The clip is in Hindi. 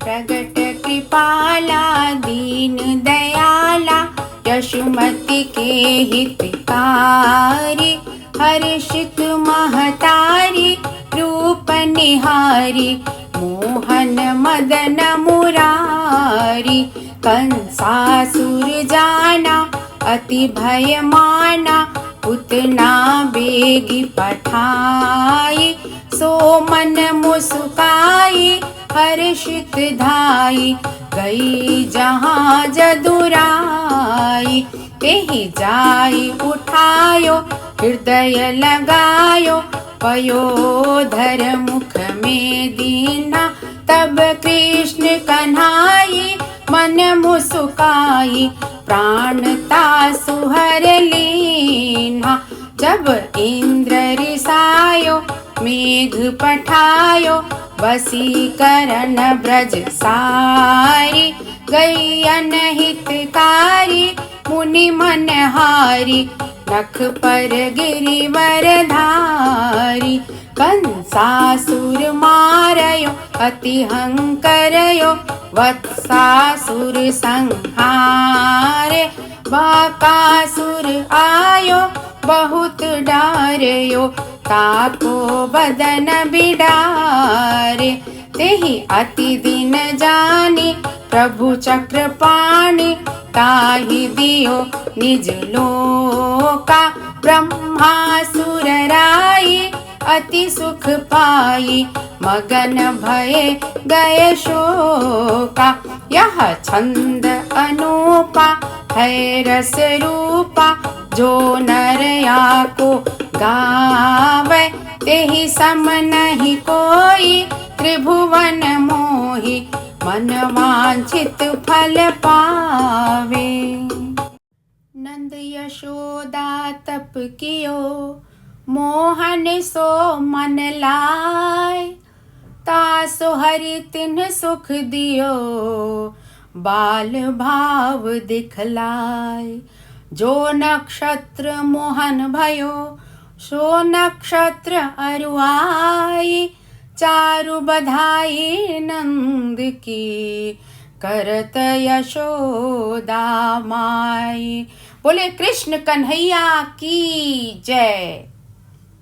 प्रगट कृपाला दीन दयाला यशोमति के हितकारी हर्षित महतारी रूप निहारी मोहन मदन मुरारी कंसासुर जाना अति भय माना उतना बेगी पठाई सो मन मुस्काई हर्षित धाई गई जहाँ जदुराई तेहि जाई उठायो हृदय लगायो पयोधर मुख में दीना तब कृष्ण कन्हाई मन मुस्काई प्राणता सुहर लीना जब इंद्र रिसायो मेघ पठायो वसीकरण ब्रज सारी गई अनहितकारी मुनि मनहारी नख पर गिरिवर धारी कंसासुर मारयो अति हंकरयो वत्सासुर संहारे बाकासुर आयो बहुत डार्यो ताको बदन बिडारे तेहि अति दिन जानी प्रभु चक्रपाणि ताहि दियो निज लोका ब्रह्मासुर राई अति सुख पाई मगन भये गए शोका यह छंद अनूपा है रस रूपा जो नर या को गावे तेहि सम नहीं कोई त्रिभुवन मोहि मन वांछित फल पावे। नंद यशोदा तप कियो मोहन सो मन लाय तासो हरि तिन्ह सुख दियो बाल भाव दिखलाय जो नक्षत्र मोहन भयो सो नक्षत्र अरुआई चारु बधाई नंद की करत यशोदा माई। बोले कृष्ण कन्हैया की जय।